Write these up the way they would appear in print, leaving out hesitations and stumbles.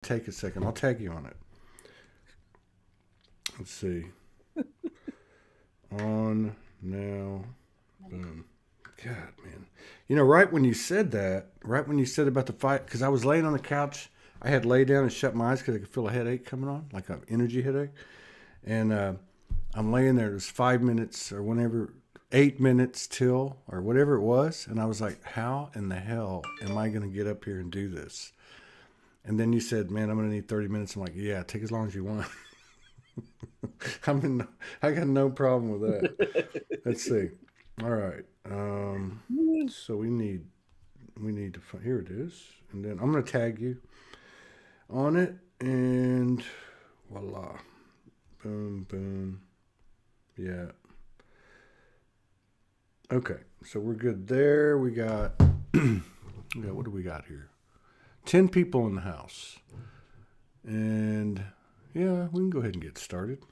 take a second. I'll tag you on it. Let's see. On now. Boom. God, man. Right when you said that, right when you said about the fight, because I was laying on the couch, I had laid down and shut my eyes because I could feel a headache coming on, like an energy headache. And I'm laying there. It was 5 minutes or whenever, 8 minutes till or whatever it was. And I was like, how in the hell am I going to get up here and do this? And then you said, man, I'm going to need 30 minutes. I'm like, yeah, take as long as you want. I got no problem with that. Let's see. All right. So we need to find, here it is. And then I'm going to tag you on it. And voila. Boom, boom. Yeah. Okay. So we're good there. We got, what do we got here? 10 people in the house. And yeah, we can go ahead and get started.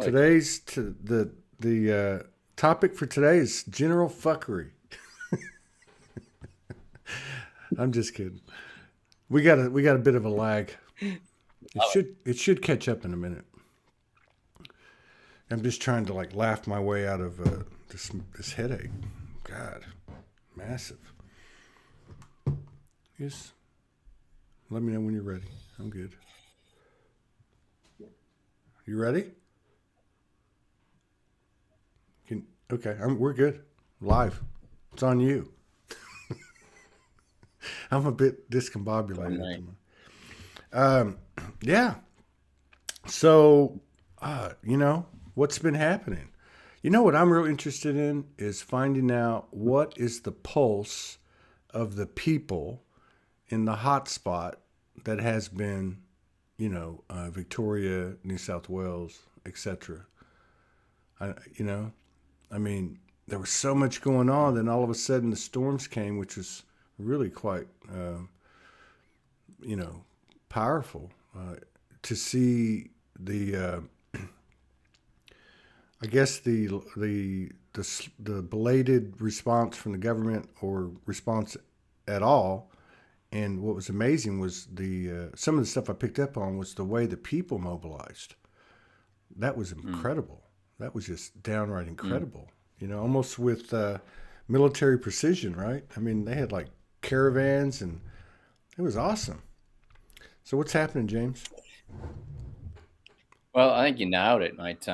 Today's the topic for today is general fuckery. I'm just kidding. We got a bit of a lag. It should catch up in a minute. I'm just trying to like laugh my way out of this headache. God, massive. Yes. Let me know when you're ready. I'm good. You ready? Okay, we're good. Live. It's on you. I'm a bit discombobulated. Yeah. So, what's been happening? What I'm real interested in is finding out what is the pulse of the people in the hot spot that has been, Victoria, New South Wales, etc. I mean, there was so much going on. Then all of a sudden, the storms came, which was really quite, powerful to see the. I guess the belated response from the government or response at all. And what was amazing was the some of the stuff I picked up on was the way the people mobilized. That was incredible. That was just downright incredible. Almost with military precision, right? I mean, they had like caravans, and it was awesome. So what's happening, James? Well, I think you nailed it, mate.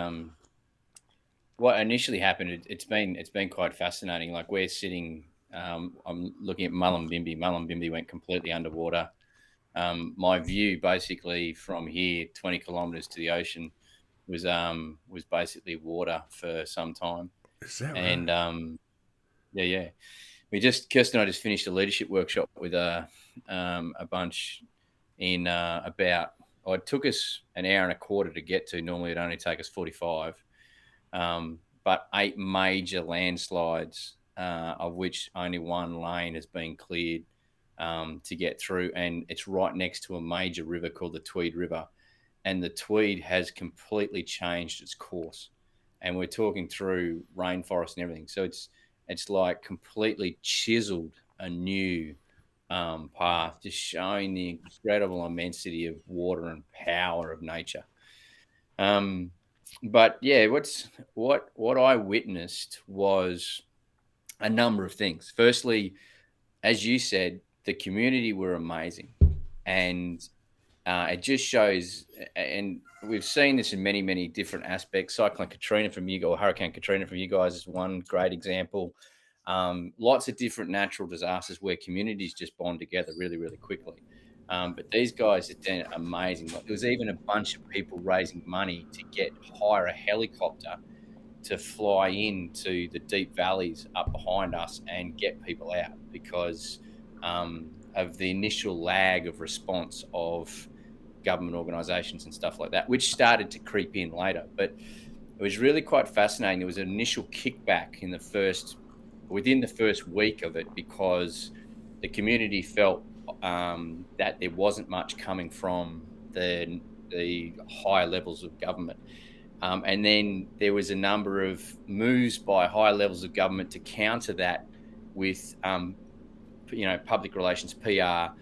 What initially happened, it's been quite fascinating. Like we're sitting, I'm looking at Mullumbimby. Mullumbimby went completely underwater. My view, basically, from here, 20 kilometres to the ocean, was basically water for some time. Is that And right? yeah. Kirsten and I just finished a leadership workshop with a bunch in about. Oh, it took us an hour and a quarter to get to. Normally, it'd only take us 45. But 8 major landslides, of which only one lane has been cleared to get through, and it's right next to a major river called the Tweed River, and the Tweed has completely changed its course, and we're talking through rainforest and everything. So it's like completely chiseled a new path, just showing the incredible immensity of water and power of nature. Um, but yeah, what I witnessed was a number of things. Firstly, as you said, the community were amazing, and it just shows. And we've seen this in many different aspects. Cyclone Katrina from you, or Hurricane Katrina from you guys, is one great example. Lots of different natural disasters where communities just bond together really quickly. But these guys have done amazing. Like, there was even a bunch of people raising money to hire a helicopter to fly into the deep valleys up behind us and get people out because of the initial lag of response of government organisations and stuff like that, which started to creep in later. But it was really quite fascinating. There was an initial kickback within the first week of it because the community felt that there wasn't much coming from the higher levels of government. And then there was a number of moves by higher levels of government to counter that with, public relations, PR,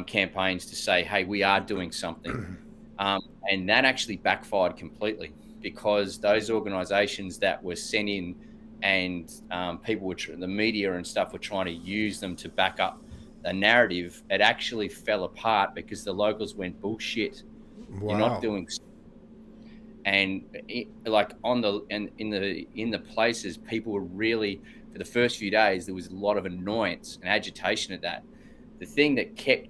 campaigns to say, hey, we are doing something. Um, and that actually backfired completely because those organizations that were sent in and people were, the media and stuff were trying to use them to back up the narrative, it actually fell apart because the locals went, bullshit. You're not Wow. doing, and like on the and in the places, people were really, for the first few days there was a lot of annoyance and agitation at that. The thing that kept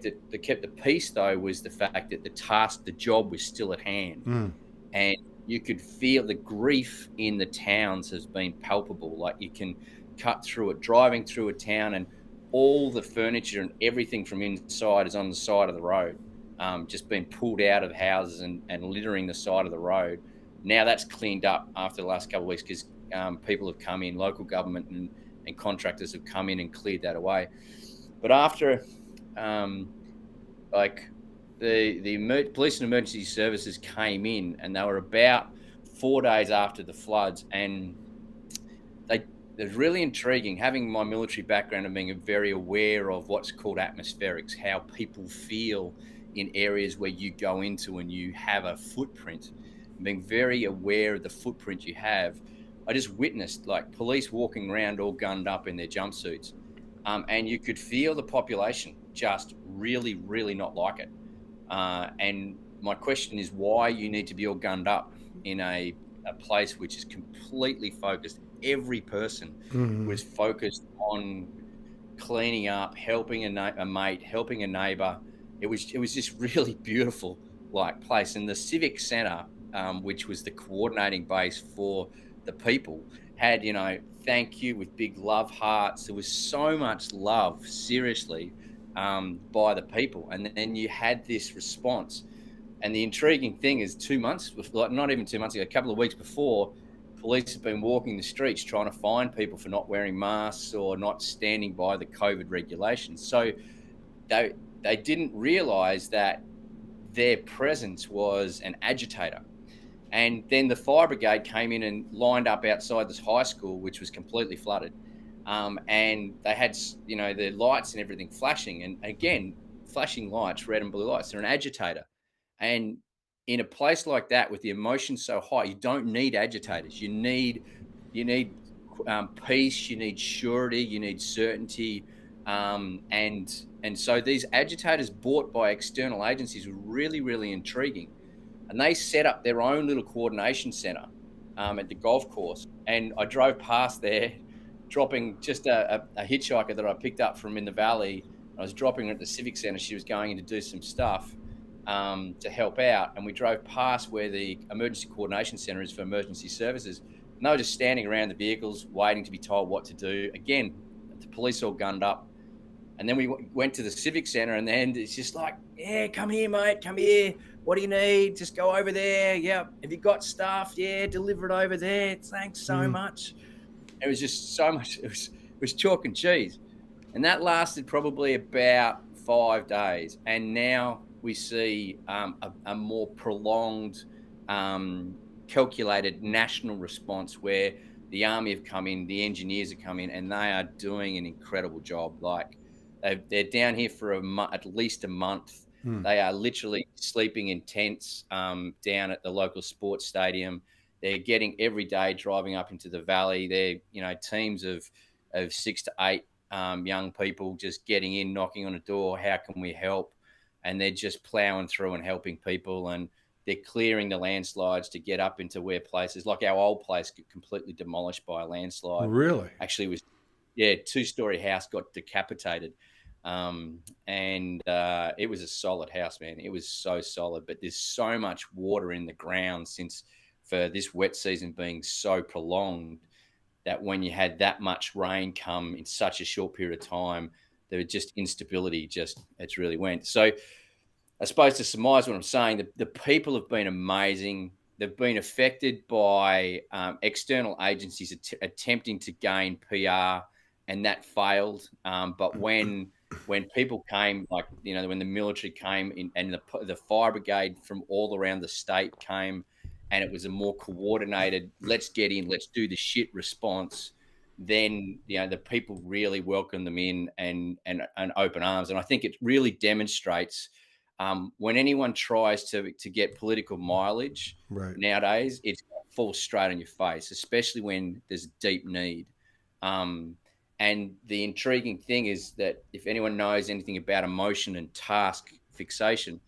the peace though was the fact that the job was still at hand, Mm. and you could feel the grief in the towns has been palpable. Like you can cut through it, driving through a town, and all the furniture and everything from inside is on the side of the road, just being pulled out of houses and littering the side of the road. Now that's cleaned up after the last couple of weeks because people have come in, local government and contractors have come in and cleared that away. But after, um, like police and emergency services came in, and they were about 4 days after the floods, and they it's really intriguing having my military background and being very aware of what's called atmospherics, how people feel in areas where you go into and you have a footprint, and being very aware of the footprint you have. I just witnessed like police walking around all gunned up in their jumpsuits, and you could feel the population just really, really not like it. And my question is why you need to be all gunned up in a place which is completely focused. Every person Mm. was focused on cleaning up, helping a mate, helping a neighbor. It was just really beautiful, like place. And the civic center, which was the coordinating base for the people, had thank you with big love hearts. There was so much love, seriously, by the people, and then you had this response. And the intriguing thing is 2 months, like not even 2 months ago, a couple of weeks before, police have been walking the streets trying to find people for not wearing masks or not standing by the COVID regulations. So they didn't realize that their presence was an agitator. And then the fire brigade came in and lined up outside this high school, which was completely flooded. And they had, the lights and everything flashing. And again, flashing lights, red and blue lights, they're an agitator. And in a place like that, with the emotion so high, you don't need agitators. You need peace. You need surety. You need certainty. And so these agitators bought by external agencies were really, really intriguing, and they set up their own little coordination center at the golf course. And I drove past there, dropping just a hitchhiker that I picked up from in the valley. I was dropping her at the civic center. She was going in to do some stuff to help out, and we drove past where the emergency coordination center is for emergency services. And they were just standing around the vehicles, waiting to be told what to do. Again, the police all gunned up. And then we went to the civic center, and then it's just like, yeah, come here, mate, come here. What do you need? Just go over there. Yeah. Have you got stuff? Yeah, deliver it over there. Thanks so Mm. much. It was just so much. It was chalk and cheese. And that lasted probably about 5 days. And now we see a more prolonged, calculated national response where the army have come in, the engineers have come in, and they are doing an incredible job. Like they're down here for at least a month. Mm. They are literally sleeping in tents down at the local sports stadium. They're getting every day driving up into the valley. They're teams of 6 to 8 young people just getting in, knocking on a door. How can we help? And they're just plowing through and helping people. And they're clearing the landslides to get up into where places like our old place got completely demolished by a landslide. Really? Actually, it was, yeah, 2-story house got decapitated. And it was a solid house, man. It was so solid, but there's so much water in the ground since for this wet season being so prolonged that when you had that much rain come in such a short period of time, there was just instability, it's really went. So I suppose to surmise what I'm saying, the people have been amazing. They've been affected by external agencies attempting to gain PR, and that failed. But when people came, like when the military came in, and the fire brigade from all around the state came, and it was a more coordinated, let's get in, let's do the shit response. then the people really welcome them in and open arms. And I think it really demonstrates when anyone tries to get political mileage Right. nowadays, it falls straight on your face, especially when there's deep need. Um, and the intriguing thing is that if anyone knows anything about emotion and task fixation,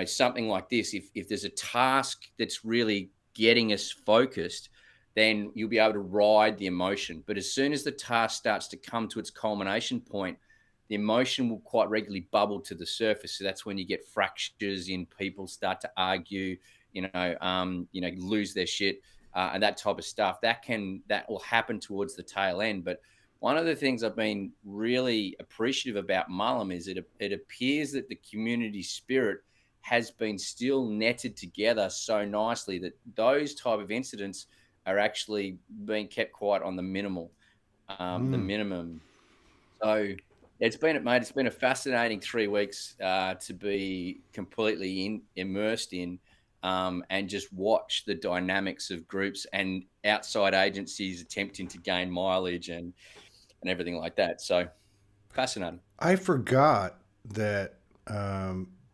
something like this, if there's a task that's really getting us focused, then you'll be able to ride the emotion. But as soon as the task starts to come to its culmination point, the emotion will quite regularly bubble to the surface. So that's when you get fractures in people, start to argue, lose their shit, and that type of stuff. That will happen towards the tail end. But one of the things I've been really appreciative about Mullum is it appears that the community spirit has been still netted together so nicely that those type of incidents are actually being kept quite on the the minimum. So it's been a fascinating 3 weeks to be completely immersed in, and just watch the dynamics of groups and outside agencies attempting to gain mileage and everything like that. So fascinating. I forgot that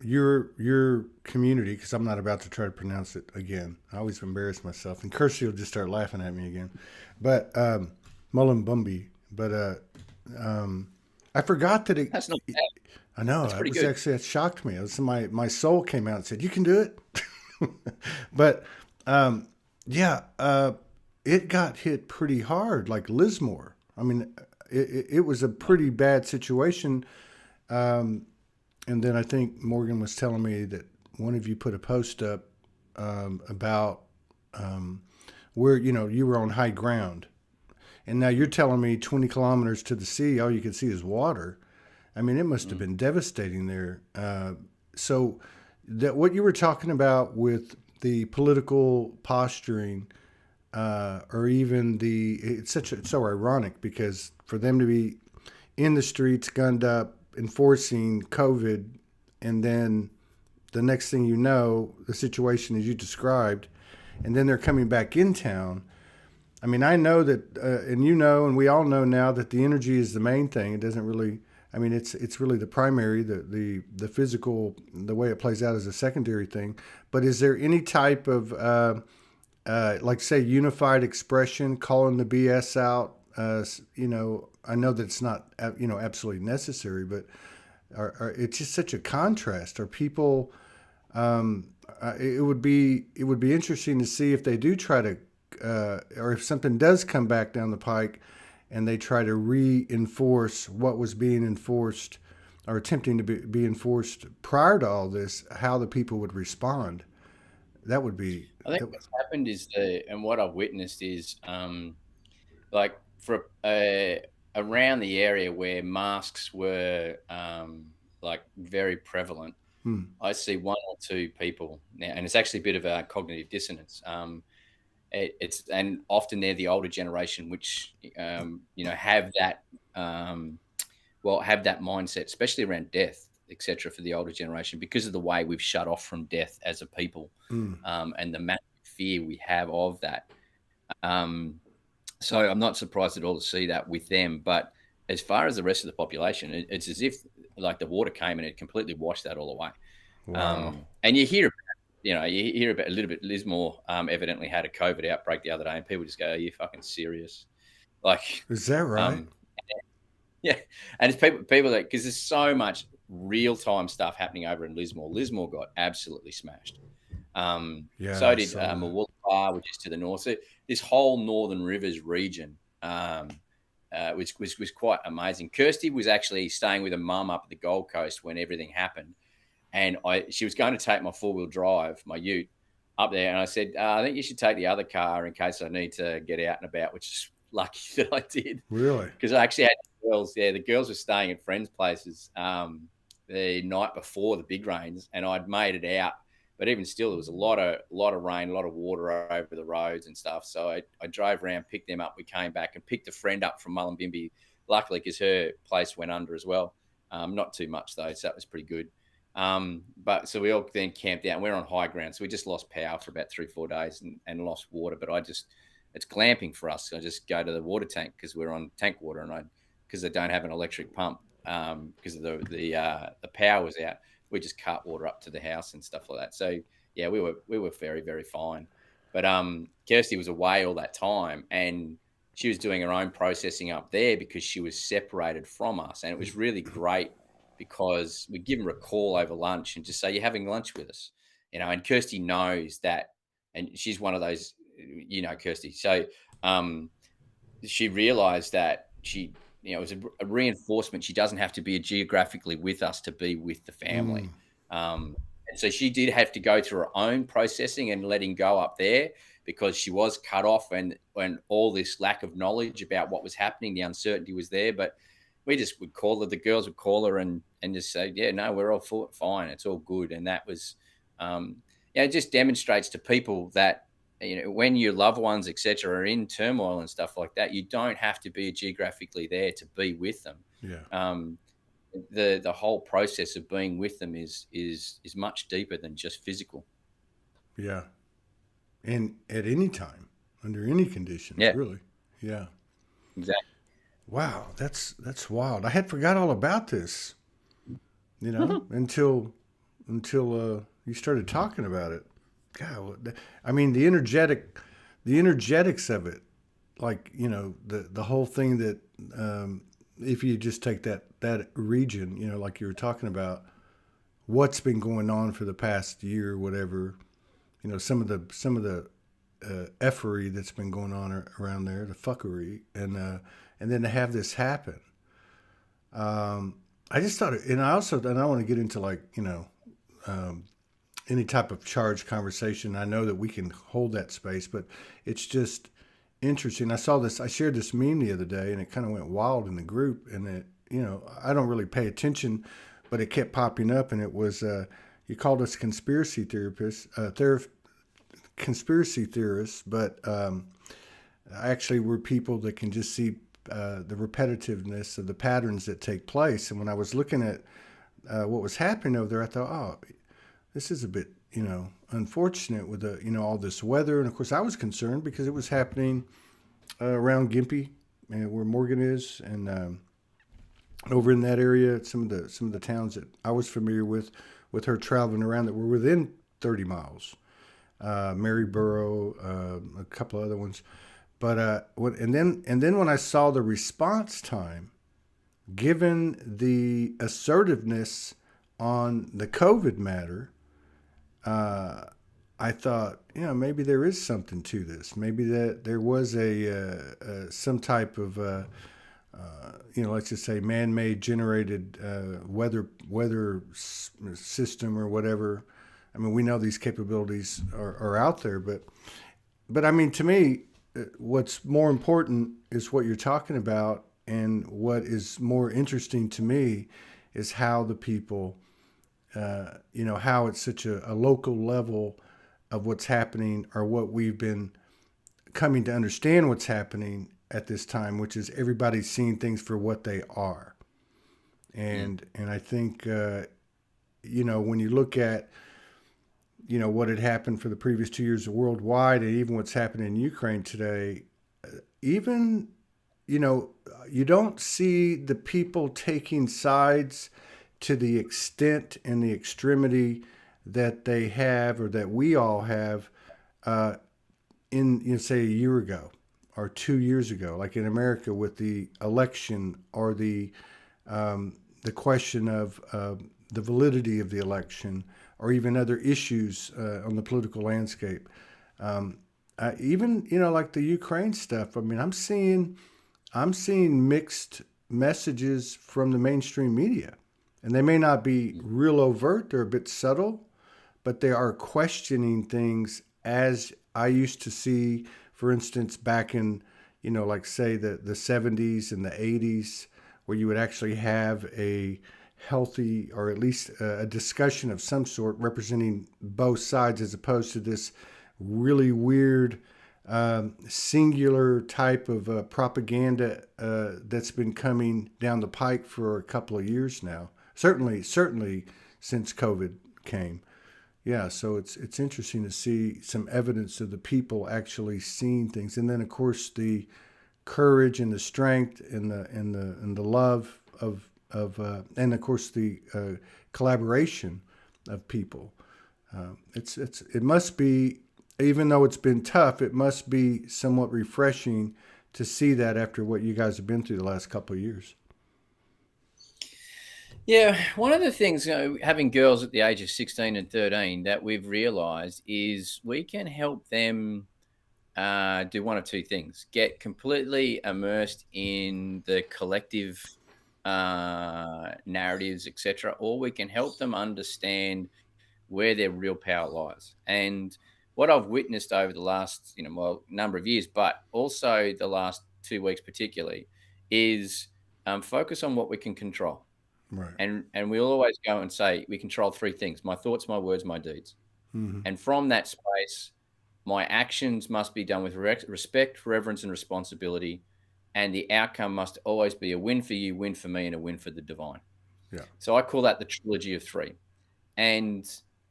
your community, because I'm not about to try to pronounce it again. I always embarrass myself, and Kirsty will just start laughing at me again. But Mullumbimby. But I forgot that it. That's not bad. I know. That's pretty It was good. actually, that shocked me. It was my soul came out and said, "You can do it." But yeah, it got hit pretty hard, like Lismore. I mean, it was a pretty bad situation. And then I think Morgan was telling me that one of you put a post up about where you were on high ground, and now you're telling me 20 kilometers to the sea, all you can see is water. I mean, it must have been devastating there. So that what you were talking about with the political posturing, or even it's so ironic because for them to be in the streets, gunned up, enforcing COVID, and then the next thing you know, the situation as you described, and then they're coming back in town. I mean, I know that, and we all know now that the energy is the main thing. It doesn't really. I mean, it's really the primary, the physical, the way it plays out is a secondary thing. But is there any type of like say unified expression, calling the BS out? I know that it's not absolutely necessary, but it's just such a contrast. Are people? It would be interesting to see if they do try to, or if something does come back down the pike, and they try to reinforce what was being enforced or attempting to be enforced prior to all this, how the people would respond. That would be. I think what's happened is and what I've witnessed is, like for around the area where masks were like very prevalent, I see one or two people now, and it's actually a bit of a cognitive dissonance. And often they're the older generation, which have that have that mindset, especially around death, etc. For the older generation, because of the way we've shut off from death as a people, and the massive fear we have of that. So I'm not surprised at all to see that with them. But as far as the rest of the population, it's as if like the water came and it completely washed that all away. Wow. And you hear about a little bit. Lismore evidently had a COVID outbreak the other day, and people just go, "Are you fucking serious?" Like, Is that right? yeah. And it's people that, because there's so much real time stuff happening over in Lismore. Lismore got absolutely smashed. Yeah. So I did saw that. Mawulpa, which is to the north. So this whole Northern Rivers region, which was quite amazing. Kirsty was actually staying with her mum up at the Gold Coast when everything happened. And she was going to take my four-wheel drive, my ute, up there. And I said, I think you should take the other car in case I need to get out and about, which is lucky that I did. Really? Because I actually had girls. Yeah, the girls were staying at friends' places the night before the big rains, and I'd made it out. But even still, there was a lot of rain, a lot of water over the roads and stuff. So I drove around, picked them up. We came back and picked a friend up from Mullumbimby, luckily, because her place went under as well. Not too much, though, so that was pretty good. But so we all then camped out, and we're on high ground. So we just lost power for about 3-4 days and lost water. But it's glamping for us. I just go to the water tank because we're on tank water, and because they don't have an electric pump because of the power was out. We just cart water up to the house and stuff like that. So yeah, we were very, very fine. But Kirsty was away all that time, and she was doing her own processing up there because she was separated from us, and it was really great because we give her a call over lunch and just say, "You're having lunch with us," And Kirsty knows that, and she's one of those, Kirsty. So she realized that it was a reinforcement. She doesn't have to be geographically with us to be with the family. And so she did have to go through her own processing and letting go up there because she was cut off and all this lack of knowledge about what was happening, the uncertainty was there. But we just would call her, the girls would call her and just say, yeah, no, we're all fine. It's all good. And that was, it just demonstrates to people that, when your loved ones, etc., are in turmoil and stuff like that, you don't have to be geographically there to be with them. Yeah. The whole process of being with them is much deeper than just physical. Yeah. And at any time, under any conditions, Yeah. really. Yeah. Exactly. Wow, that's wild. I had forgot all about this, until you started talking about it. God, I mean the energetics of it, like the whole thing that if you just take that region, like you were talking about, what's been going on for the past year or whatever, some of the effery that's been going on around there, the fuckery, and then to have this happen. I just thought, and I want to get into any type of charged conversation. I know that we can hold that space, but it's just interesting. I shared this meme the other day, and it kind of went wild in the group. And it, I don't really pay attention, but it kept popping up, and it was you called us conspiracy theorists, but actually we're people that can just see the repetitiveness of the patterns that take place. And when I was looking at what was happening over there, I thought, oh, this is a bit, unfortunate with all this weather. And of course I was concerned because it was happening around Gympie, where Morgan is, and over in that area, some of the towns that I was familiar with her traveling around that were within 30 miles, Maryborough, a couple other ones. But and then when I saw the response time, given the assertiveness on the COVID matter, I thought, maybe there is something to this. Maybe that there was some type of, let's just say man-made generated weather system or whatever. I mean, we know these capabilities are out there, but I mean, to me, what's more important is what you're talking about, and what is more interesting to me is how the people, how it's such a local level of what's happening, or what we've been coming to understand what's happening at this time, which is everybody's seeing things for what they are. And I think, when you look at, what had happened for the previous 2 years worldwide, and even what's happening in Ukraine today, even, you don't see the people taking sides to the extent and the extremity that they have, or that we all have, in, say, a year ago or 2 years ago, like in America with the election, or the question of the validity of the election, or even other issues on the political landscape. Even, like the Ukraine stuff. I mean, I'm seeing mixed messages from the mainstream media, and they may not be real overt. They're a bit subtle, but they are questioning things, as I used to see, for instance, back in, like say the 70s and the 80s, where you would actually have a healthy, or at least a discussion of some sort representing both sides, as opposed to this really weird singular type of propaganda that's been coming down the pike for a couple of years now. Certainly since COVID came. Yeah, so it's interesting to see some evidence of the people actually seeing things, and then of course the courage and the strength and the love and of course the collaboration of people. It must be, even though it's been tough, it must be somewhat refreshing to see that after what you guys have been through the last couple of years. Yeah, one of the things, having girls at the age of 16 and 13 that we've realized is we can help them do one of two things: get completely immersed in the collective narratives, etc., or we can help them understand where their real power lies. And what I've witnessed over the last, number of years, but also the last 2 weeks particularly, is focus on what we can control. Right. And we'll always go and say we control three things: my thoughts, my words, my deeds. Hmm. And from that space, my actions must be done with respect, reverence, and responsibility. And the outcome must always be a win for you, win for me, and a win for the divine. Yeah. So I call that the trilogy of three. And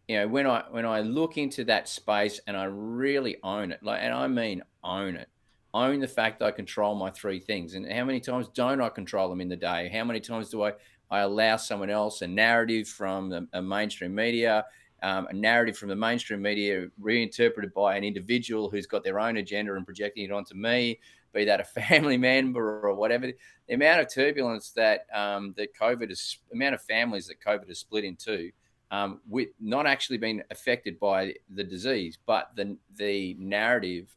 when I look into that space and I really own it, like, and I mean own it, own the fact that I control my three things. And how many times don't I control them in the day? How many times do I allow someone else, a narrative from a mainstream media, a narrative from the mainstream media reinterpreted by an individual who's got their own agenda and projecting it onto me, be that a family member or whatever. The amount of turbulence that COVID is, amount of families that COVID has split into, with not actually being affected by the disease, but the narrative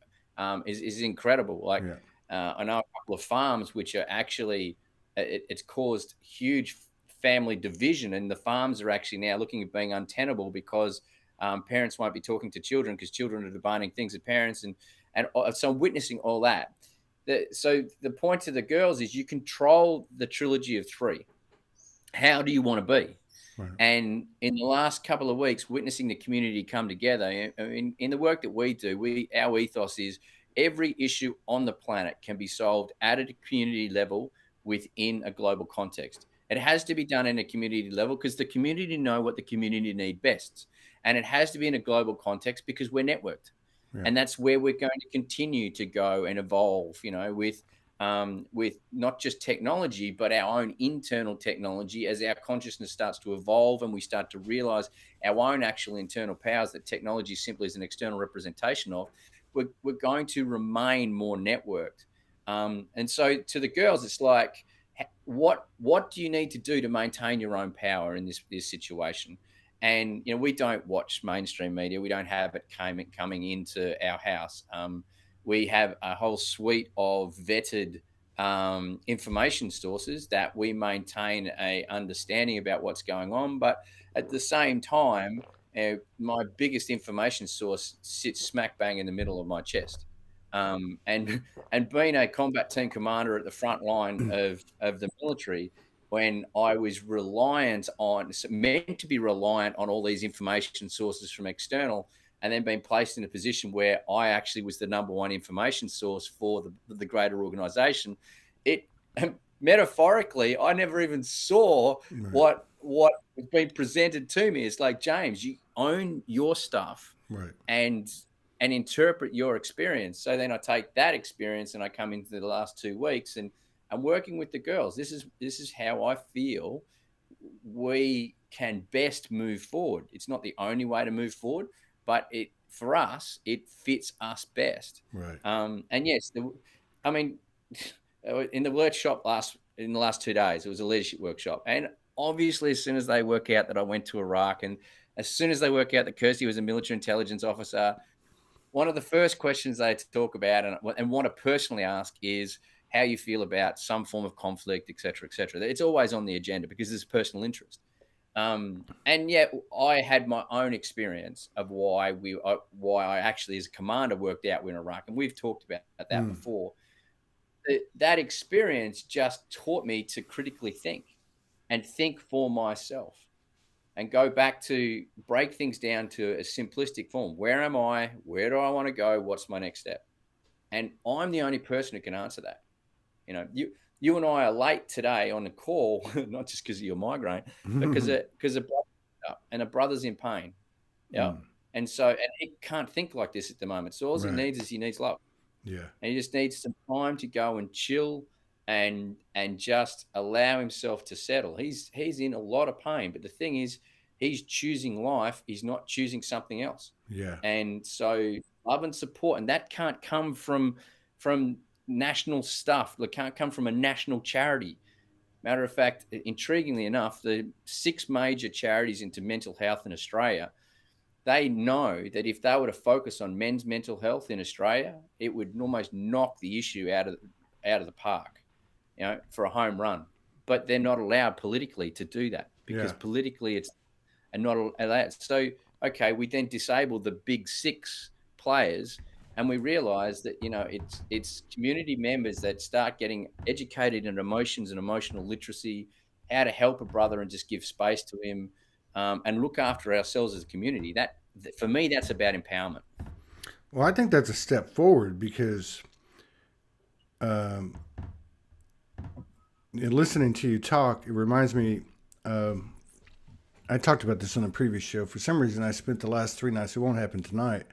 is incredible. Like, Yeah. I know a couple of farms which are actually, it's caused huge family division, and the farms are actually now looking at being untenable because parents won't be talking to children because children are demanding things of parents, and so I'm witnessing all that. So the point to the girls is you control the trilogy of three. How do you want to be? Right. And in the last couple of weeks, witnessing the community come together, in the work that we do, our ethos is every issue on the planet can be solved at a community level within a global context. It has to be done in a community level because the community know what the community need best, and it has to be in a global context because we're networked, Yeah. and that's where we're going to continue to go and evolve. With not just technology, but our own internal technology as our consciousness starts to evolve and we start to realize our own actual internal powers that technology simply is an external representation of, we're going to remain more networked. And so to the girls, it's like, what do you need to do to maintain your own power in this situation? And we don't watch mainstream media. We don't have it coming into our house. We have a whole suite of vetted information sources that we maintain a understanding about what's going on. But at the same time, my biggest information source sits smack bang in the middle of my chest. And and being a combat team commander at the front line of the military, when I was meant to be reliant on all these information sources from external, and then being placed in a position where I actually was the number one information source for the greater organization, it metaphorically, I never even saw Right. what was being presented to me. It's like, James, you own your stuff Right. and interpret your experience. So then I take that experience and I come into the last 2 weeks and I'm working with the girls. This is how I feel we can best move forward. It's not the only way to move forward, but for us, it fits us best. Right. And yes, I mean, in the workshop in the last 2 days, it was a leadership workshop, and obviously, as soon as they work out that I went to Iraq, and as soon as they work out that Kirsty was a military intelligence officer, one of the first questions they talk about and want to personally ask is how you feel about some form of conflict, et cetera, et cetera. It's always on the agenda because there's personal interest. And yet I had my own experience of why I actually, as a commander, worked out in Iraq, and we've talked about that Mm. before. That experience just taught me to critically think and think for myself and go back to break things down to a simplistic form. Where am I? Where do I want to go? What's my next step? And I'm the only person who can answer that. You and I are late today on the call, not just because of your migraine, but because a brother's up and a brother's in pain. Yeah. And so, and he can't think like this at the moment. So all he Right. needs is he needs love. Yeah. And he just needs some time to go and chill and just allow himself to settle. He's in a lot of pain, but the thing is, he's choosing life. He's not choosing something else. Yeah. And so love and support, and that can't come from national stuff. It can't come from a national charity. Matter of fact, intriguingly enough, the 6 major charities into mental health in Australia, they know that if they were to focus on men's mental health in Australia, it would almost knock the issue out of the park, for a home run. But they're not allowed politically to do that, because politically it's not allowed. So, okay, we then disable the big 6 players, and we realize that it's community members that start getting educated in emotions and emotional literacy, how to help a brother and just give space to him, and look after ourselves as a community. That, for me, that's about empowerment. Well, I think that's a step forward because um, listening to you talk, it reminds me. I talked about this on a previous show. For some reason, I spent the last 3 nights. It won't happen tonight,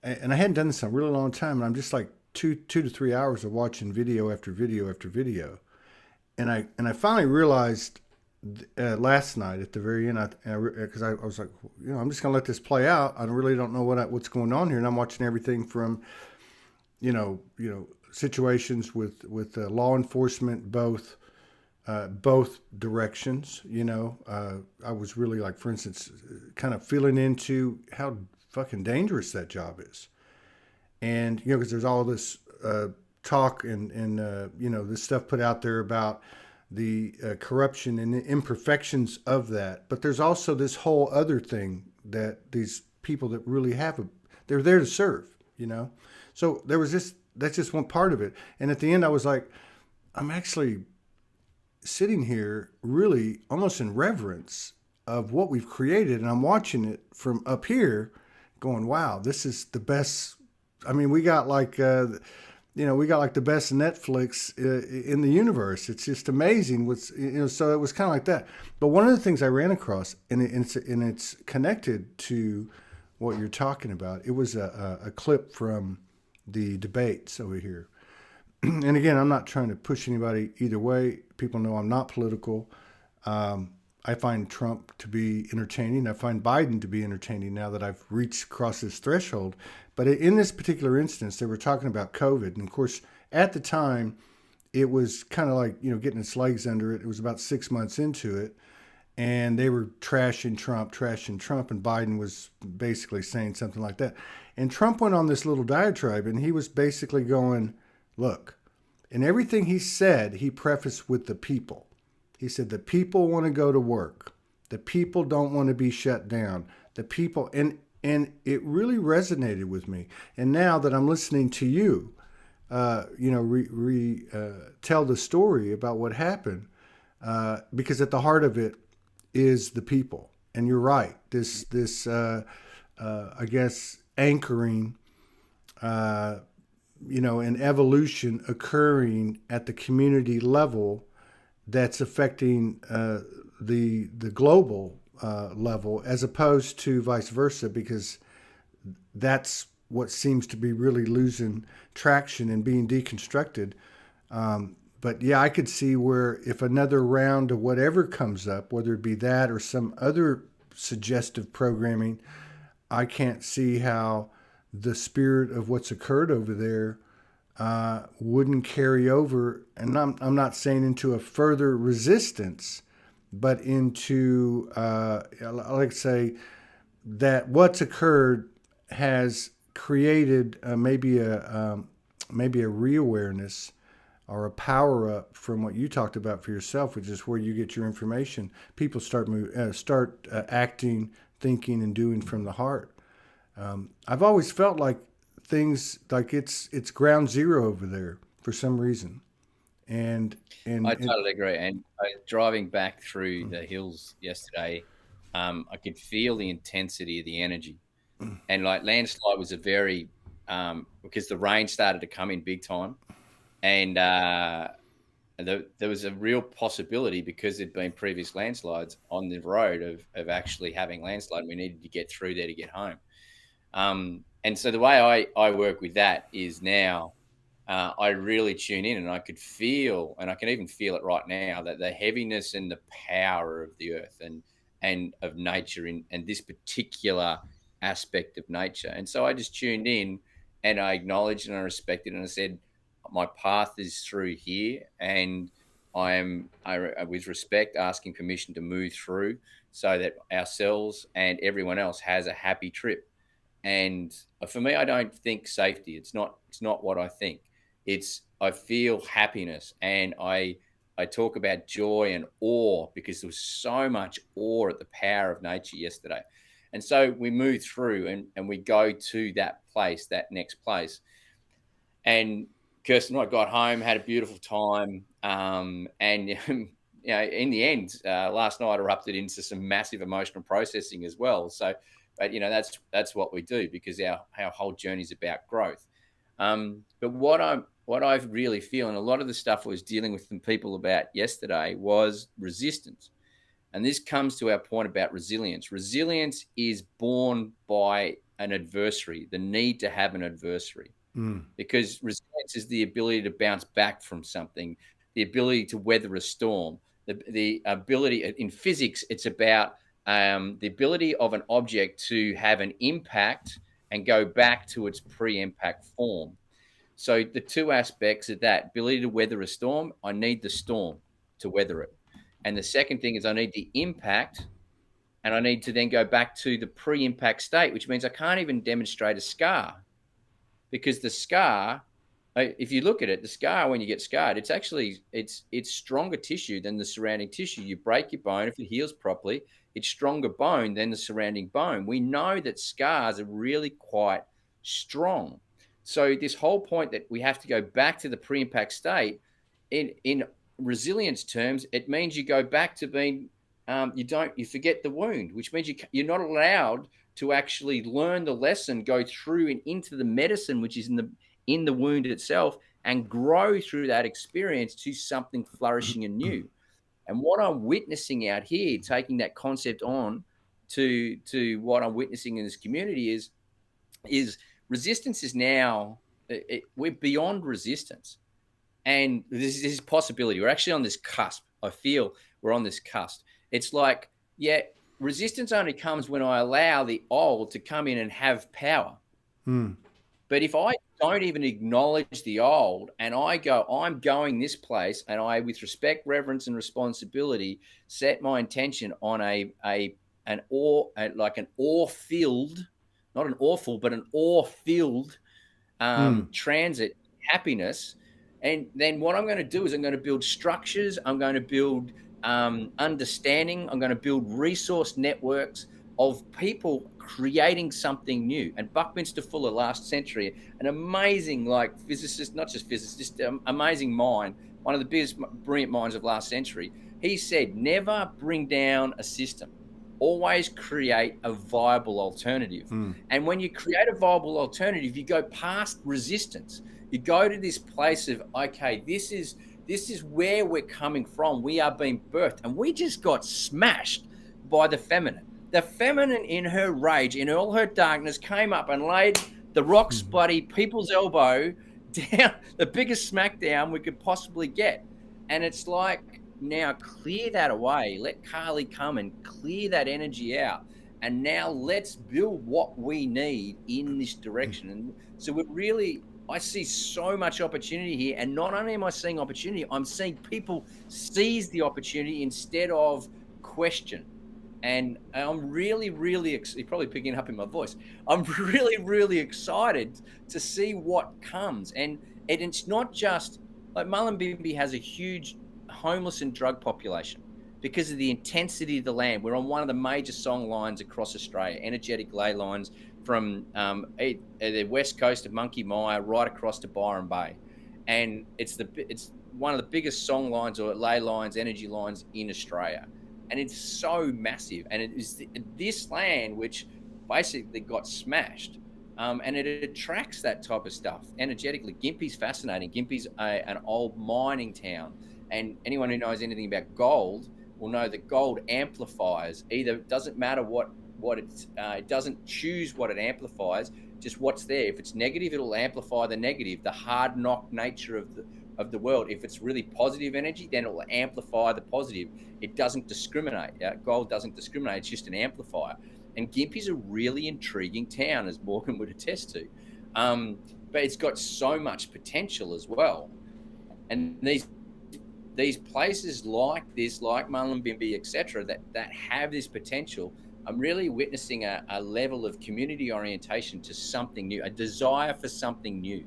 and I hadn't done this in a really long time. And I'm just like two to 3 hours of watching video after video after video, and I finally realized last night at the very end, because I was like, I'm just gonna let this play out. I really don't know what's going on here, and I'm watching everything from, situations with law enforcement, both directions. I was really, like, for instance, kind of feeling into how fucking dangerous that job is, and because there's all this talk and this stuff put out there about the corruption and the imperfections of that. But there's also this whole other thing that these people that really they're there to serve, So that's just one part of it. And at the end, I was like, I'm actually sitting here really almost in reverence of what we've created. And I'm watching it from up here going, wow, this is the best. I mean, we got like, the best Netflix in the universe. It's just amazing. So it was kind of like that. But one of the things I ran across, and it's connected to what you're talking about. It was a clip from the debates over here. And again, I'm not trying to push anybody either way. People know I'm not political. I find Trump to be entertaining. I find Biden to be entertaining now that I've reached across this threshold. But in this particular instance, they were talking about COVID. And of course, at the time, it was kind of like, getting its legs under it. It was about 6 months into it. And they were trashing Trump. And Biden was basically saying something like that. And Trump went on this little diatribe, and he was basically going, look, and everything he said, he prefaced with the people. He said, the people want to go to work. The people don't want to be shut down. The people, and it really resonated with me. And now that I'm listening to you, tell the story about what happened, because at the heart of it is the people. And you're right. This I guess, anchoring, an evolution occurring at the community level that's affecting the global level, as opposed to vice versa, because that's what seems to be really losing traction and being deconstructed. But yeah, I could see where if another round of whatever comes up, whether it be that or some other suggestive programming, I can't see how the spirit of what's occurred over there wouldn't carry over. And I'm not saying into a further resistance, but into, I like to say that what's occurred has created maybe a reawareness or a power up from what you talked about for yourself, which is where you get your information. People start acting, thinking, and doing from the heart. I've always felt like things like it's ground zero over there for some reason, and I totally agree. And driving back through the hills yesterday, I could feel the intensity of the energy, and like landslide was a very because the rain started to come in big time, and there was a real possibility, because there'd been previous landslides on the road, of actually having landslide. We needed to get through there to get home. And so the way I work with that is now, I really tune in, and I could feel, and I can even feel it right now, that the heaviness and the power of the earth and of nature, and this particular aspect of nature. And so I just tuned in, and I acknowledged and I respected, and I said, my path is through here, and with respect, asking permission to move through, so that ourselves and everyone else has a happy trip. And for me, I don't think safety. It's not what I think. I feel happiness, and I talk about joy and awe, because there was so much awe at the power of nature yesterday. And so we move through, and we go to that place, that next place. And Kirsten and I got home, had a beautiful time, and in the end, last night erupted into some massive emotional processing as well. So, but that's what we do, because our whole journey is about growth. But what I really feel, and a lot of the stuff I was dealing with some people about yesterday, was resistance. And this comes to our point about resilience. Resilience is born by an adversary, the need to have an adversary. Because resilience is the ability to bounce back from something, the ability to weather a storm, the ability in physics. It's about the ability of an object to have an impact and go back to its pre-impact form. So the two aspects of that ability to weather a storm, I need the storm to weather it. And the second thing is, I need the impact, and I need to then go back to the pre-impact state, which means I can't even demonstrate a scar. Because the scar, if you look at it, the scar, when you get scarred, it's stronger tissue than the surrounding tissue. You break your bone, if it heals properly, it's stronger bone than the surrounding bone. We know that scars are really quite strong. So this whole point that we have to go back to the pre-impact state, in resilience terms, it means you go back to being, you forget the wound, which means you're not allowed to actually learn the lesson, go through and into the medicine, which is in the wound itself, and grow through that experience to something flourishing and new. And what I'm witnessing out here, taking that concept on to what I'm witnessing in this community, is resistance is now, we're beyond resistance. And this is possibility. We're actually on this cusp. I feel we're on this cusp. It's like, resistance only comes when I allow the old to come in and have power. But if I don't even acknowledge the old, and I go, I'm going this place, and I, with respect, reverence, and responsibility, set my intention on an ore-filled, not an awful, but an ore-filled transit happiness. And then what I'm going to do is I'm going to build structures. I'm going to build understanding. I'm going to build resource networks of people creating something new. And Buckminster Fuller, last century, an amazing physicist, not just physicist, just amazing mind, one of the biggest brilliant minds of last century. He said, never bring down a system. Always create a viable alternative. And when you create a viable alternative, you go past resistance. You go to this place of, okay, this is where we're coming from. We are being birthed, and we just got smashed by the feminine. The feminine, in her rage, in all her darkness, came up and laid the rock spuddy people's elbow down, the biggest smackdown we could possibly get. And it's like, now clear that away. Let Carly come and clear that energy out. And now let's build what we need in this direction. And so I see so much opportunity here. And not only am I seeing opportunity, I'm seeing people seize the opportunity instead of question. And I'm really, really, you're probably picking up in my voice, I'm really, really excited to see what comes. And it's not just, like, Mullumbimby has a huge homeless and drug population because of the intensity of the land. We're on one of the major song lines across Australia, energetic ley lines from the west coast of Monkey Mire right across to Byron Bay. And it's one of the biggest song lines or ley lines, energy lines in Australia. And it's so massive. And it is this land which basically got smashed. And it attracts that type of stuff energetically. Gympie's fascinating. Gympie's an old mining town. And anyone who knows anything about gold will know that gold amplifies. Either it doesn't matter what it doesn't choose what it amplifies, just what's there. If it's negative, it'll amplify the negative. The hard knock nature of the world. If it's really positive energy, then it will amplify the positive. It doesn't discriminate. Gold doesn't discriminate. It's just an amplifier. And Gympie's a really intriguing town, as Morgan would attest to. But it's got so much potential as well. And these places like this, like Mullumbimby, etc., that have this potential, I'm really witnessing a level of community orientation to something new, a desire for something new.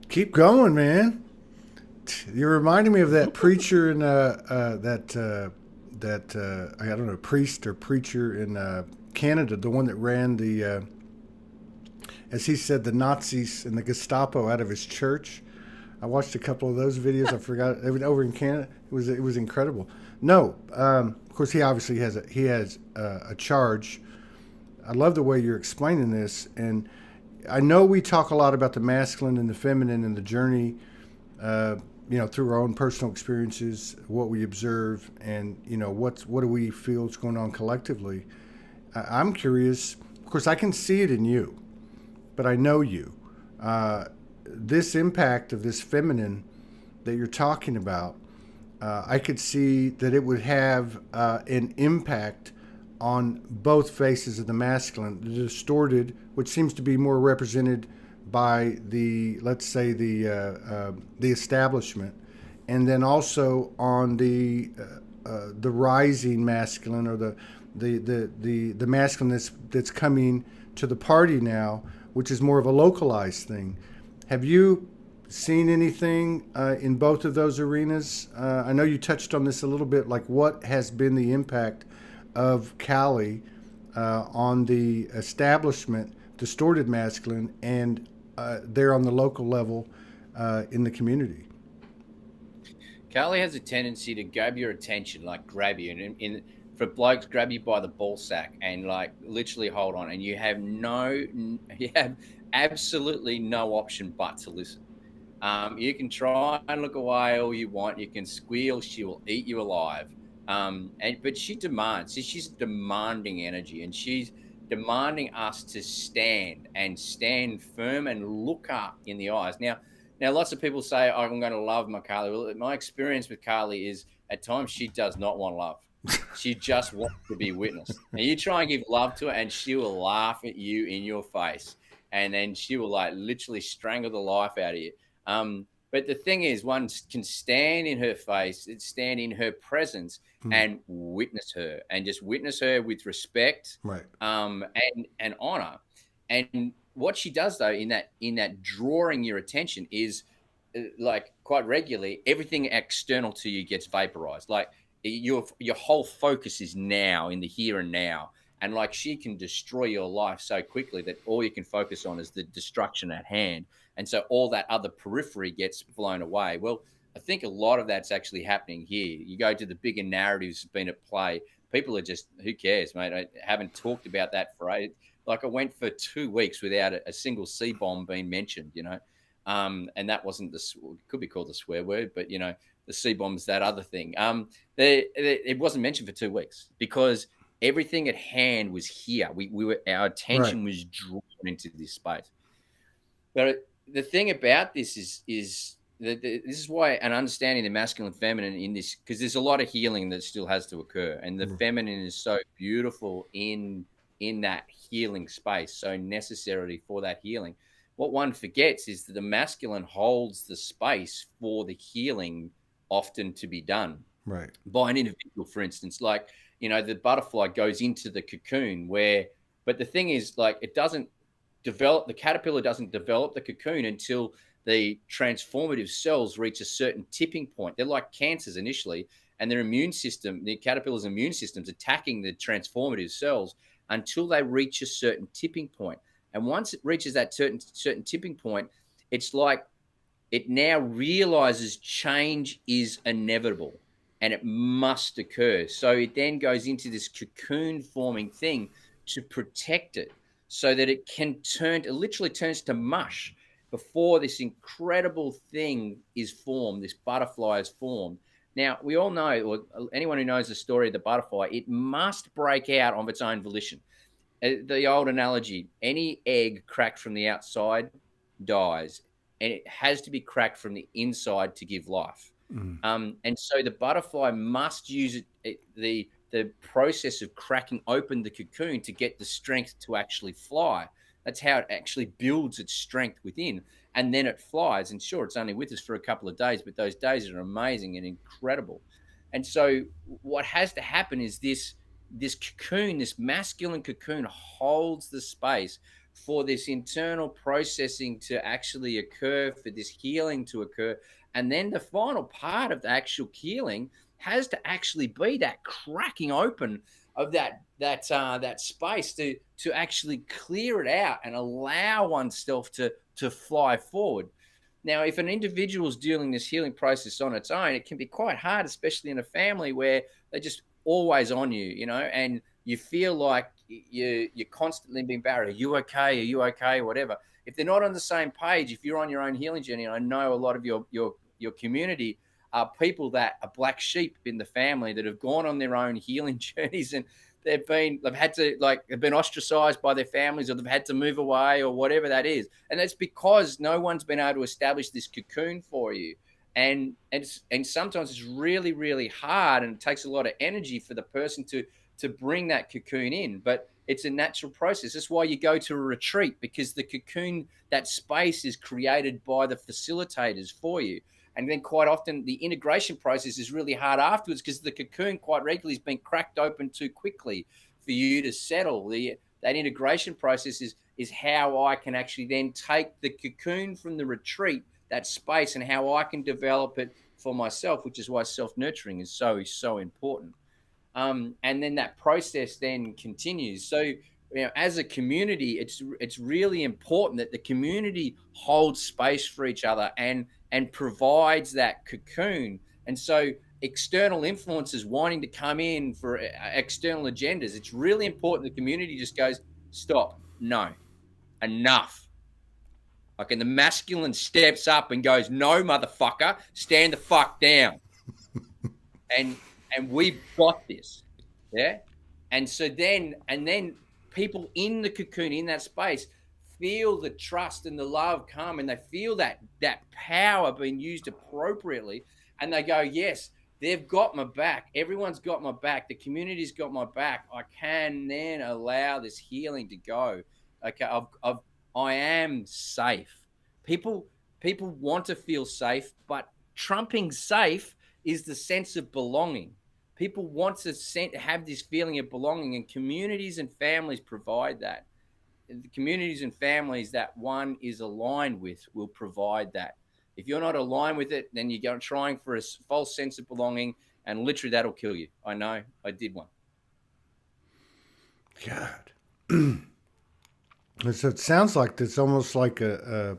Keep going, man. You're reminding me of that preacher in I don't know, priest or preacher in Canada, the one that ran the as he said, the Nazis and the Gestapo out of his church. I watched a couple of those videos. I forgot over in Canada. It was incredible. No, of course he obviously has a charge. I love the way you're explaining this, and I know we talk a lot about the masculine and the feminine and the journey, through our own personal experiences, what we observe, and what do we feel is going on collectively. I'm curious. Of course, I can see it in you, but I know you. This impact of this feminine that you're talking about, I could see that it would have an impact on both faces of the masculine, the distorted, which seems to be more represented by let's say the establishment, and then also on the rising masculine, or the masculine that's coming to the party now, which is more of a localized thing. Have you seen anything in both of those arenas? I know you touched on this a little bit, like what has been the impact of Cali on the establishment, distorted masculine, and there on the local level in the community? Carly has a tendency to grab your attention, like grab you, and for blokes, grab you by the ball sack and like literally hold on, and you have absolutely no option but to listen. You can try and look away all you want. You can squeal; she will eat you alive. But she demands. She's demanding energy, and she's demanding us to stand firm and look up in the eyes. Now, lots of people say, oh, I'm going to love my Carly. Well, my experience with Carly is at times she does not want love. She just wants to be witnessed. And you try and give love to her, and she will laugh at you in your face. And then she will like literally strangle the life out of you. But the thing is, one can stand in her face, stand in her presence, and witness her, and just witness her with respect, right? And honor. And what she does, though, in that drawing your attention is like quite regularly, everything external to you gets vaporized. Like your whole focus is now in the here and now. And like she can destroy your life so quickly that all you can focus on is the destruction at hand. And so all that other periphery gets blown away. Well, I think a lot of that's actually happening here. You go to the bigger narratives been at play. People are just, who cares, mate? I haven't talked about that for like I went for 2 weeks without a single C-bomb being mentioned, and that wasn't could be called the swear word, but the C-bomb's that other thing. It wasn't mentioned for 2 weeks because everything at hand was here. Our attention was drawn into this space. But the thing about this is that this is why an understanding the masculine and feminine in this, because there's a lot of healing that still has to occur, and the feminine is so beautiful in that healing space, so necessary for that healing. What one forgets is that the masculine holds the space for the healing often to be done by an individual. For instance, like the butterfly goes into the cocoon but the thing is, like, it doesn't develop, the caterpillar doesn't develop the cocoon until the transformative cells reach a certain tipping point. They're like cancers initially, and their immune system, the caterpillar's immune system's attacking the transformative cells until they reach a certain tipping point. And once it reaches that certain tipping point, it's like it now realizes change is inevitable and it must occur. So it then goes into this cocoon forming thing to protect it so that it literally turns to mush. before this incredible thing is formed, this butterfly is formed. Now, we all know, or anyone who knows the story of the butterfly, it must break out of its own volition. The old analogy, any egg cracked from the outside dies, and it has to be cracked from the inside to give life. Mm. And so the butterfly must use the process of cracking open the cocoon to get the strength to actually fly. That's how it actually builds its strength within, and then it flies. And sure, it's only with us for a couple of days, but those days are amazing and incredible. And so what has to happen is this cocoon, this masculine cocoon, holds the space for this internal processing to actually occur, for this healing to occur. And then the final part of the actual healing has to actually be that cracking open of that space to actually clear it out and allow oneself to fly forward. Now, if an individual is dealing this healing process on its own, it can be quite hard, especially in a family where they're just always on you, and you feel like you're constantly being barred. Are you okay? Are you okay? Whatever. If they're not on the same page, if you're on your own healing journey, and I know a lot of your community are people that are black sheep in the family that have gone on their own healing journeys, and they've been ostracized by their families, or they've had to move away, or whatever that is. And that's because no one's been able to establish this cocoon for you. And sometimes it's really, really hard, and it takes a lot of energy for the person to bring that cocoon in. But it's a natural process. That's why you go to a retreat, because the cocoon, that space, is created by the facilitators for you. And then quite often the integration process is really hard afterwards, because the cocoon quite regularly has been cracked open too quickly for you to settle. That integration process is how I can actually then take the cocoon from the retreat, that space, and how I can develop it for myself, which is why self-nurturing is so important. And then that process then continues. So, as a community, it's really important that the community holds space for each other and provides that cocoon. And so, external influences wanting to come in for external agendas, it's really important the community just goes, stop, no, enough. Like, and the masculine steps up and goes, no, motherfucker, stand the fuck down. And we've got this. Yeah. And so then people in the cocoon, in that space, feel the trust and the love come, and they feel that power being used appropriately. And they go, yes, they've got my back. Everyone's got my back. The community's got my back. I can then allow this healing to go. Okay. I am safe. People want to feel safe, but trumping safe is the sense of belonging. People want to have this feeling of belonging, and communities and families provide that. The communities and families that one is aligned with will provide that. If you're not aligned with it, then you're trying for a false sense of belonging, and literally that'll kill you. I know. I did one. God. So it sounds like it's almost like an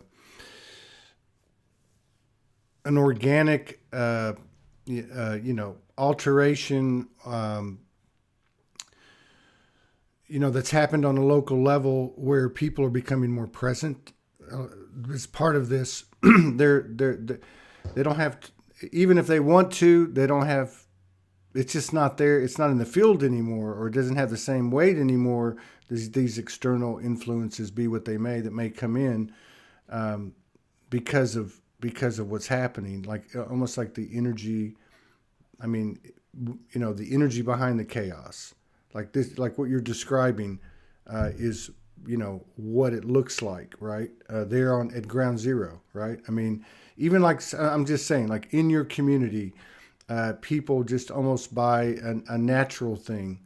organic, alteration, that's happened on a local level where people are becoming more present. As part of this, they don't have to, even if they want to, they don't have. It's just not there. It's not in the field anymore, or it doesn't have the same weight anymore. These external influences, be what they may, that may come in because of what's happening. Like almost like the energy. I mean, the energy behind the chaos, like this, like what you're describing, is what it looks like, right? They're at ground zero, right? I mean, even like I'm just saying, like in your community. People just almost by a natural thing.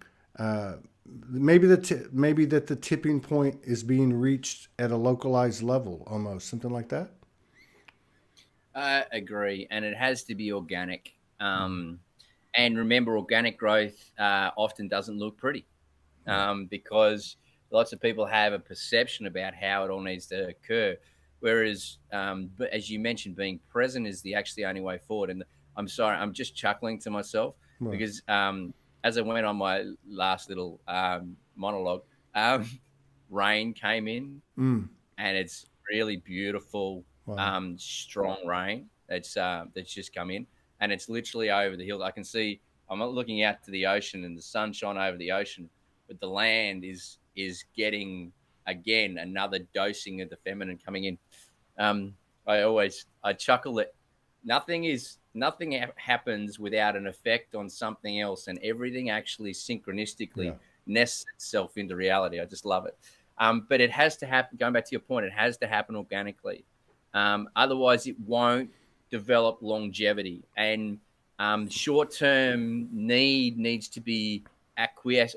Maybe that the tipping point is being reached at a localized level, almost something like that. I agree, and it has to be organic. And remember, organic growth often doesn't look pretty, because lots of people have a perception about how it all needs to occur. Whereas, but as you mentioned, being present is the actually only way forward. And I'm sorry, I'm just chuckling to myself because as I went on my last little monologue, rain came in, and it's really beautiful, Wow. strong rain that's just come in, and it's literally over the hill. I can see. I'm not looking out to the ocean and the sunshine over the ocean, but the land is getting again another dosing of the feminine coming in. Um, I chuckle that nothing happens without an effect on something else, and everything actually Yeah. synchronistically nests itself into reality. I just love it. But it has to happen. Going back to your point, it has to happen organically. Otherwise, it won't develop longevity. And short-term need needs to be acquiesced,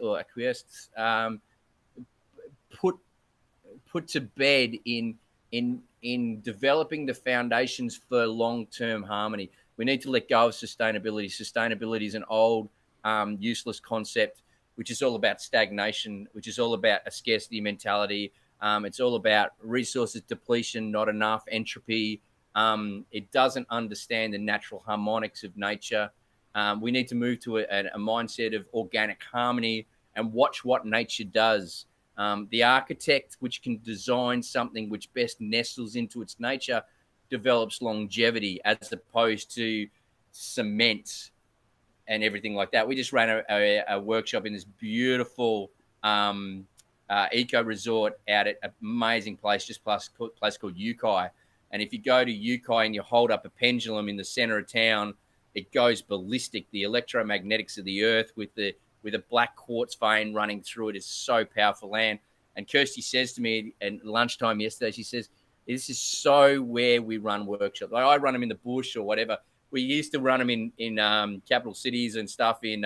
put put to bed in developing the foundations for long-term harmony. We need to let go of sustainability. Sustainability is an old, useless concept, which is all about stagnation, which is all about a scarcity mentality. It's all about resources depletion, not enough, entropy. It doesn't understand the natural harmonics of nature. We need to move to a mindset of organic harmony and watch what nature does. The architect, which can design something which best nestles into its nature, develops longevity as opposed to cement and everything like that. We just ran a workshop in this beautiful eco resort out at an amazing place, just place called Yukai. And if you go to Yukai and you hold up a pendulum in the center of town, it goes ballistic. The electromagnetics of the earth with a black quartz vein running through it is so powerful land. And Kirsty says to me at lunchtime yesterday, she says, this is so where we run workshops. Like I run them in the bush or whatever. We used to run them in capital cities and stuff in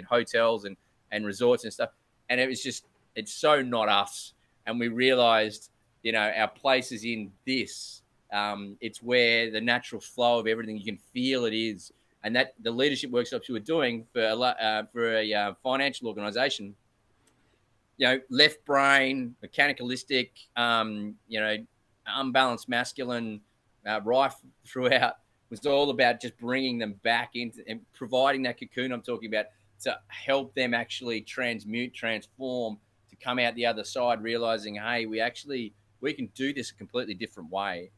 hotels and resorts and stuff. And it was just, it's so not us. And we realized, our place is in this. It's where the natural flow of everything, you can feel it is. And that the leadership workshops you were doing for a financial organization, left brain, mechanicalistic, unbalanced masculine, rife throughout, was all about just bringing them back into and providing that cocoon I'm talking about to help them actually transmute, transform, to come out the other side, realizing, hey, we can do this a completely different way.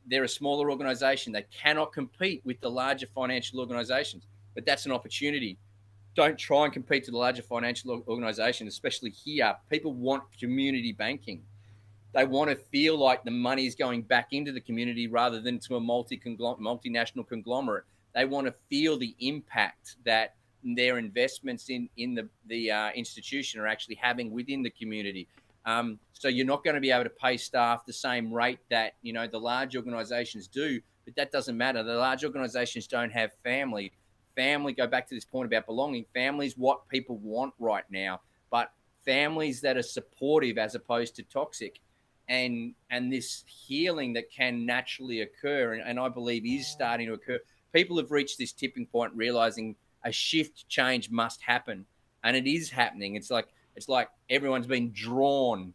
They're a smaller organization. They cannot compete with the larger financial organizations, but that's an opportunity. Don't try and compete to the larger financial organization, especially here. People want community banking. They want to feel like the money is going back into the community rather than to a multinational conglomerate. They want to feel the impact that their investments in the institution are actually having within the community. So you're not going to be able to pay staff the same rate that the large organizations do, but that doesn't matter. The large organizations don't have family. Go back to this point about belonging. Family's what people want right now, but families that are supportive as opposed to toxic, and this healing that can naturally occur, and I believe is starting to occur. People have reached this tipping point, realizing a shift change must happen, and it is happening. It's like everyone's been drawn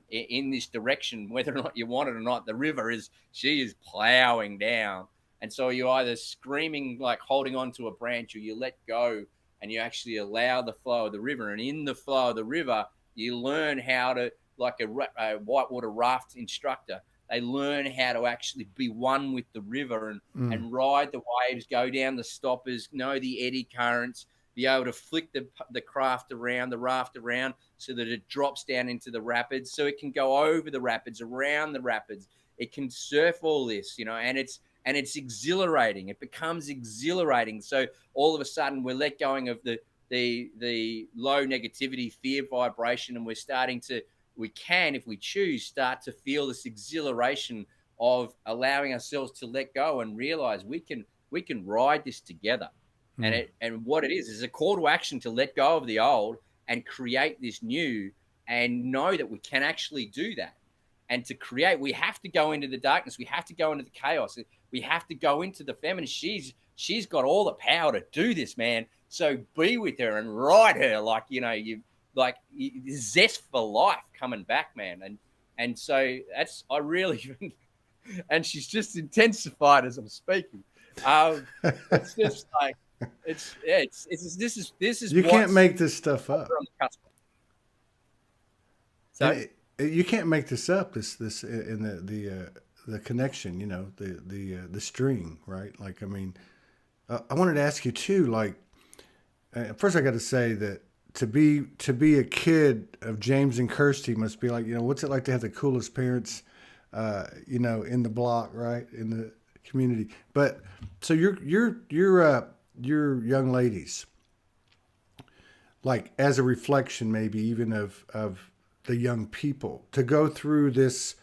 in this direction, whether or not you want it or not. The river she is plowing down. And so you either screaming, like holding on to a branch, or you let go and you actually allow the flow of the river. And in the flow of the river, you learn how to, like a whitewater raft instructor, they learn how to actually be one with the river and ride the waves, go down the stoppers, know the eddy currents, be able to flick the raft around so that it drops down into the rapids, so it can go over the rapids, around the rapids. It can surf all this, and it's exhilarating. It becomes exhilarating. So all of a sudden we're let going of the low negativity, fear vibration, and we're starting to, we can, if we choose, start to feel this exhilaration of allowing ourselves to let go and realize we can ride this together. And what it is a call to action to let go of the old and create this new, and know that we can actually do that. And to create, we have to go into the darkness. We have to go into the chaos. We have to go into the feminine. She's got all the power to do this, man. So be with her and ride her like zest for life coming back, man. And so that's, I really, and she's just intensified as I'm speaking. It's just like, this is you can't make this stuff up. So You can't make this up. This in the connection. You know, the string, right? Like, I mean, I wanted to ask you too. Like, first, I got to say that to be a kid of James and Kirsty must be like, you know, what's it like to have the coolest parents, you know, in the block, right, in the community. But so your young ladies, like as a reflection, maybe even of the young people, to go through this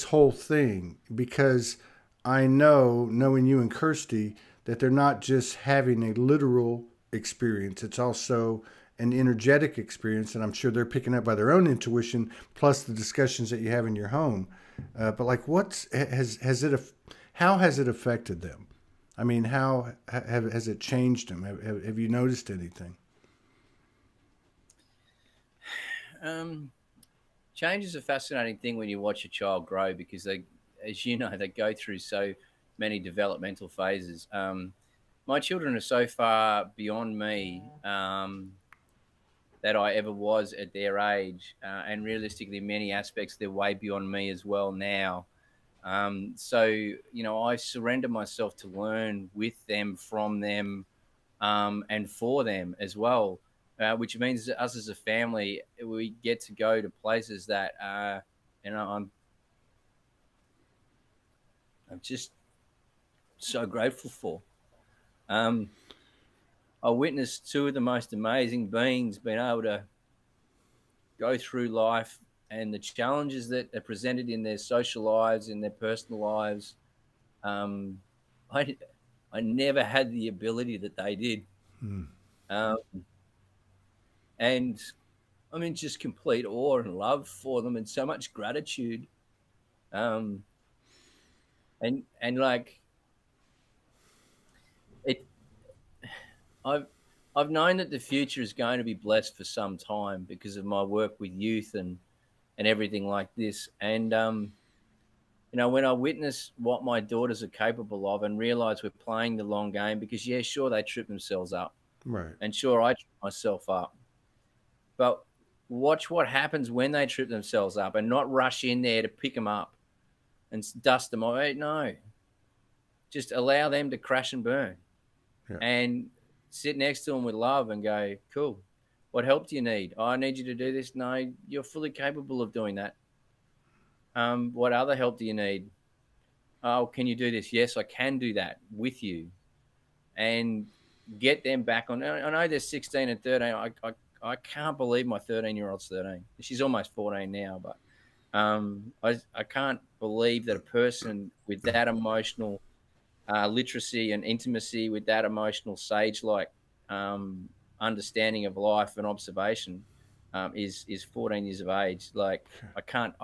whole thing, because I know, knowing you and Kirsty, that they're not just having a literal experience, it's also an energetic experience, and I'm sure they're picking up by their own intuition, plus the discussions that you have in your home. But like, how has it affected them? I mean, has it changed them? Have you noticed anything? Um, Change is a fascinating thing when you watch a child grow because they, as you know, they go through so many developmental phases. My children are so far beyond me that I ever was at their age, and realistically, in many aspects, they're way beyond me as well now. So you know, I surrender myself to learn with them, from them, and for them as well. Which means that us as a family, we get to go to places that, you know, I'm just so grateful for. Um, I witnessed two of the most amazing beings being able to go through life and the challenges that are presented in their social lives, in their personal lives. Um, I, I never had the ability that they did. Hmm. Um, and I'm in just complete awe and love for them and so much gratitude. Um, and like it, I've I've known that the future is going to be blessed for some time because of my work with youth and everything like this. And you know, when I witness what my daughters are capable of and realize we're playing the long game, because yeah, sure they trip themselves up, Right. and sure I trip myself up, but watch what happens when they trip themselves up and not rush in there to pick them up and dust them off. No, just allow them to crash and burn Yeah. and sit next to them with love and go, cool. What help do you need? Oh, I need you to do this. No, you're fully capable of doing that. What other help do you need? Oh, can you do this? Yes, I can do that with you, and get them back on. I know they're 16 and 13. I can't believe my 13-year-old's 13. She's almost 14 now, but I can't believe that a person with that emotional literacy and intimacy, with that emotional sage like um, understanding of life and observation, is 14 years of age. Like I can't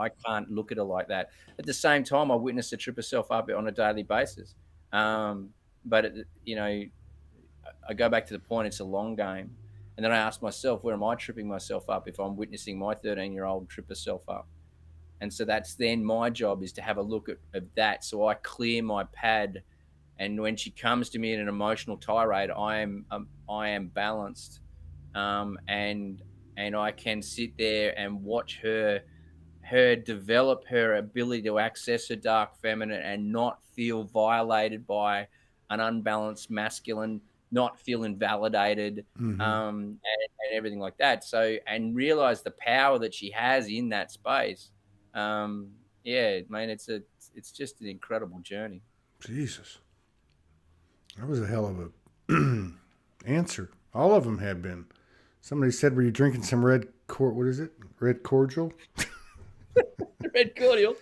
look at her like that. At the same time, I witness her trip herself up on a daily basis. But you know, I go back to the point. It's a long game, and then I ask myself, where am I tripping myself up if I'm witnessing my 13-year-old trip herself up? And so that's then my job, is to have a look at that, so I clear my pad, and when she comes to me in an emotional tirade, I am balanced, and I can sit there and watch her develop her ability to access her dark feminine and not feel violated by an unbalanced masculine, not feel invalidated, Mm-hmm. and everything like that. So, and realize the power that she has in that space. Um, yeah, man, it's just an incredible journey. Jesus, that was a hell of a answer. All of them have been. Somebody said, "Were you drinking some What is it? Red cordial? Red cordial.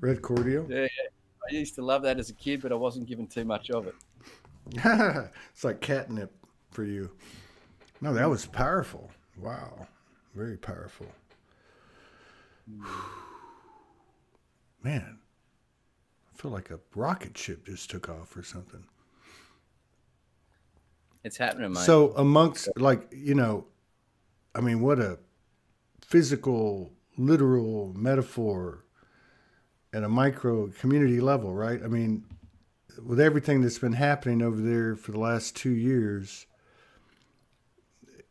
Red cordial? Yeah, I used to love that as a kid, but I wasn't given too much of it. It's like catnip for you." No, that Mm, was powerful. Wow, very powerful, mm. man. I feel like a rocket ship just took off or something. It's happening, mate. So amongst, like, you know, I mean, what a physical, literal metaphor at a micro community level, right? I mean, with everything that's been happening over there for the last 2 years,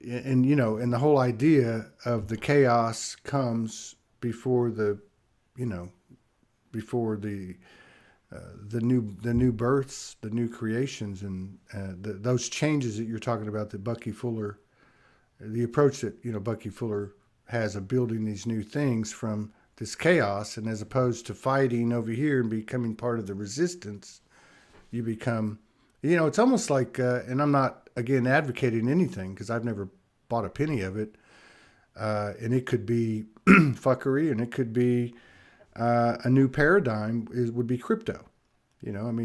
and you know, and the whole idea of the chaos comes before the, you know, before the new births, the new creations, and those changes that you're talking about that Bucky Fuller, the approach that Bucky Fuller has of building these new things from this chaos, and as opposed to fighting over here and becoming part of the resistance, you become, it's almost like, and I'm not again advocating anything because I've never bought a penny of it, and it could be fuckery, and it could be a new paradigm would be crypto.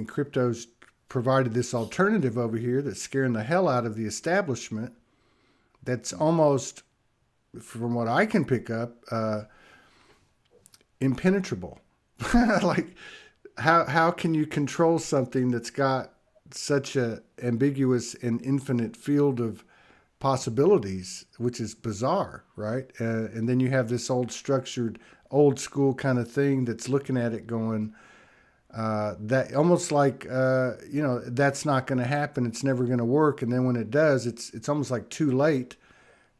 Crypto's provided this alternative over here that's scaring the hell out of the establishment. That's almost, from what I can pick up, impenetrable. Like, how can you control something that's got such a ambiguous and infinite field of possibilities, which is bizarre, right? And then you have this old structured, old school kind of thing that's looking at it going, that almost like, that's not going to happen. It's never going to work. And then when it does, it's almost like too late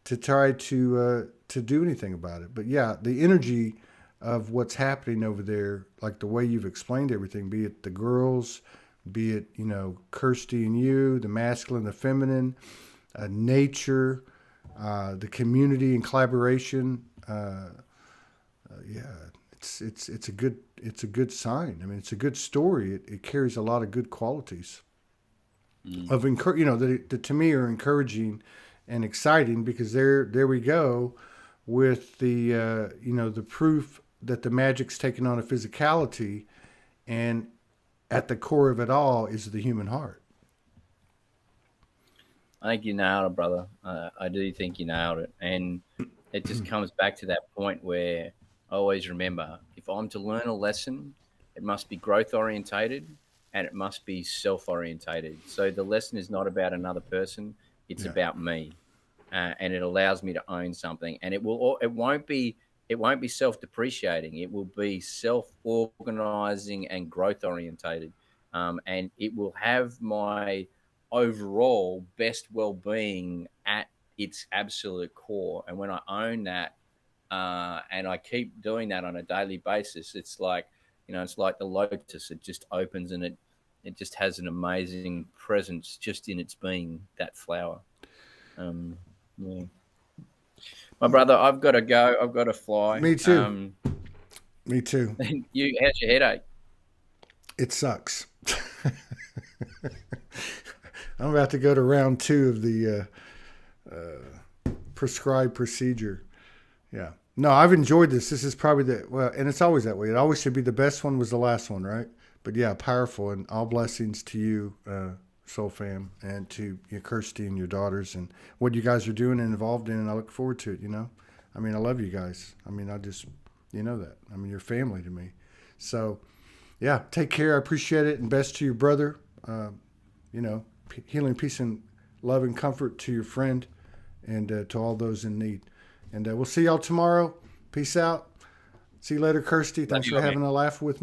to try to do anything about it. But yeah, the energy of what's happening over there, like the way you've explained everything, be it the girls, be it, Kirsty and you, the masculine, the feminine, nature, the community and collaboration. Yeah, it's a good sign. I mean, it's a good story. It carries a lot of good qualities of that to me are encouraging and exciting, because there we go with the the proof that the magic's taken on a physicality, and at the core of it all is the human heart. I think you nailed it, brother. I do think you nailed it. And it just comes back to that point where I always remember, if I'm to learn a lesson, it must be growth orientated and it must be self-orientated. So the lesson is not about another person. It's about me. And it allows me to own something. And it won't be self-depreciating. It will be self-organizing and growth orientated. And it will have my overall best well-being at its absolute core. And when I own that, and I keep doing that on a daily basis, it's like, it's like the lotus. It just opens, and it just has an amazing presence just in its being, that flower. Yeah. My brother, I've got to go. I've got to fly. Me too. Me too. How's your headache? It sucks. I'm about to go to round 2 of the prescribed procedure. Yeah. No, I've enjoyed this. This is probably and it's always that way. It always should be the best one was the last one, right? But yeah, powerful, and all blessings to you, Soul Fam, and to your Kirsty and your daughters, and what you guys are doing and involved in, and I look forward to it, I mean, I love you guys. I mean, I just, that. I mean, you're family to me. So, yeah, take care. I appreciate it, and best to your brother. Healing, peace, and love and comfort to your friend, and to all those in need. And we'll see y'all tomorrow. Peace out. See you later, Kirsty. Thanks for having a laugh with me.